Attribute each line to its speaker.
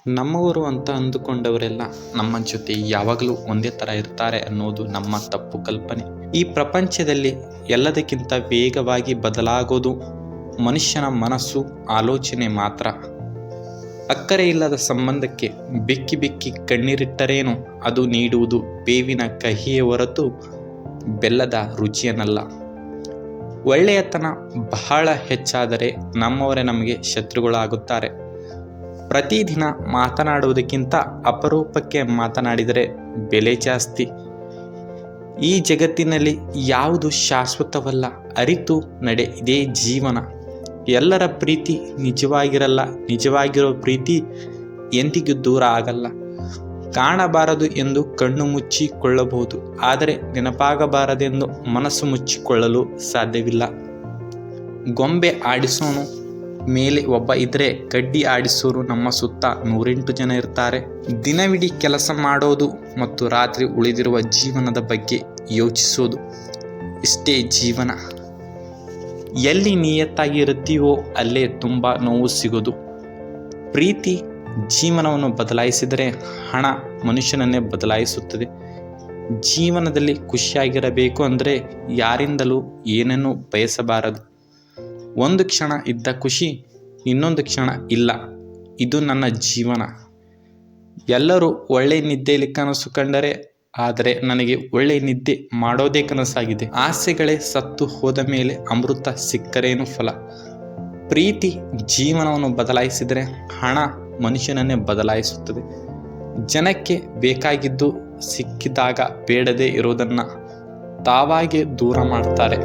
Speaker 1: ನಮ್ಮವರು ಅಂತ ಅಂದುಕೊಂಡವರೆಲ್ಲ ನಮ್ಮ ಜೊತೆ ಯಾವಾಗಲೂ ಒಂದೇ ಥರ ಇರ್ತಾರೆ ಅನ್ನೋದು ನಮ್ಮ ತಪ್ಪು ಕಲ್ಪನೆ. ಈ ಪ್ರಪಂಚದಲ್ಲಿ ಎಲ್ಲದಕ್ಕಿಂತ ವೇಗವಾಗಿ ಬದಲಾಗೋದು ಮನುಷ್ಯನ ಮನಸ್ಸು, ಆಲೋಚನೆ ಮಾತ್ರ. ಅಕ್ಕರೆ ಇಲ್ಲದ ಸಂಬಂಧಕ್ಕೆ ಬಿಕ್ಕಿ ಬಿಕ್ಕಿ ಕಣ್ಣೀರಿಟ್ಟರೇನು ಅದು ನೀಡುವುದು ಬೇವಿನ ಕಹಿಯೇ ಹೊರತು ಬೆಲ್ಲದ ರುಚಿಯನ್ನಲ್ಲ. ಒಳ್ಳೆಯತನ ಬಹಳ ಹೆಚ್ಚಾದರೆ ನಮ್ಮವರೇ ನಮಗೆ ಶತ್ರುಗಳಾಗುತ್ತಾರೆ. ಪ್ರತಿದಿನ ಮಾತನಾಡುವುದಕ್ಕಿಂತ ಅಪರೂಪಕ್ಕೆ ಮಾತನಾಡಿದರೆ ಬೆಲೆ ಜಾಸ್ತಿ. ಈ ಜಗತ್ತಿನಲ್ಲಿ ಯಾವುದು ಶಾಶ್ವತವಲ್ಲ, ಅರಿತು ನಡೆ, ಇದೇ ಜೀವನ. ಎಲ್ಲರ ಪ್ರೀತಿ ನಿಜವಾಗಿರಲ್ಲ, ನಿಜವಾಗಿರೋ ಪ್ರೀತಿ ಎಂದಿಗೂ ದೂರ ಆಗಲ್ಲ. ಕಾಣಬಾರದು ಎಂದು ಕಣ್ಣು ಮುಚ್ಚಿಕೊಳ್ಳಬಹುದು, ಆದರೆ ನೆನಪಾಗಬಾರದೆಂದು ಮನಸ್ಸು ಮುಚ್ಚಿಕೊಳ್ಳಲು ಸಾಧ್ಯವಿಲ್ಲ. ಗೊಂಬೆ ಆಡಿಸೋನು ಮೇಲೆ ಒಬ್ಬ ಇದ್ದರೆ ಕಡ್ಡಿ ಆಡಿಸೋರು ನಮ್ಮ ಸುತ್ತ 108 ಜನ ಇರ್ತಾರೆ. ದಿನವಿಡೀ ಕೆಲಸ ಮಾಡೋದು ಮತ್ತು ರಾತ್ರಿ ಉಳಿದಿರುವ ಜೀವನದ ಬಗ್ಗೆ ಯೋಚಿಸೋದು, ಇಷ್ಟೇ ಜೀವನ. ಎಲ್ಲಿ ನಿಯತ್ತಾಗಿ ಇರುತ್ತೀವೋ ಅಲ್ಲೇ ತುಂಬ ನೋವು ಸಿಗೋದು. ಪ್ರೀತಿ ಜೀವನವನ್ನು ಬದಲಾಯಿಸಿದರೆ ಹಣ ಮನುಷ್ಯನನ್ನೇ ಬದಲಾಯಿಸುತ್ತದೆ. ಜೀವನದಲ್ಲಿ ಖುಷಿಯಾಗಿರಬೇಕು ಅಂದರೆ ಯಾರಿಂದಲೂ ಏನನ್ನೂ ಬಯಸಬಾರದು. ಒಂದು ಕ್ಷಣ ಇದ್ದ ಖುಷಿ ಇನ್ನೊಂದು ಕ್ಷಣ ಇಲ್ಲ. ಇದು ನನ್ನ ಜೀವನ. ಎಲ್ಲರೂ ಒಳ್ಳೆ ನಿದ್ದೆಯಲ್ಲಿ ಕನಸು ಕಂಡರೆ, ಆದರೆ ನನಗೆ ಒಳ್ಳೆ ನಿದ್ದೆ ಮಾಡೋದೇ ಕನಸಾಗಿದೆ. ಆಸೆಗಳೇ ಸತ್ತು ಹೋದ ಮೇಲೆ ಅಮೃತ ಸಿಕ್ಕರೇನು ಫಲ. ಪ್ರೀತಿ ಜೀವನವನ್ನು ಬದಲಾಯಿಸಿದರೆ ಹಣ ಮನುಷ್ಯನನ್ನೇ ಬದಲಾಯಿಸುತ್ತದೆ. ಜನಕ್ಕೆ ಬೇಕಾಗಿದ್ದು ಸಿಕ್ಕಿದಾಗ ಬೇಡದೇ ಇರೋದನ್ನು ತಾವಾಗೇ ದೂರ ಮಾಡ್ತಾರೆ.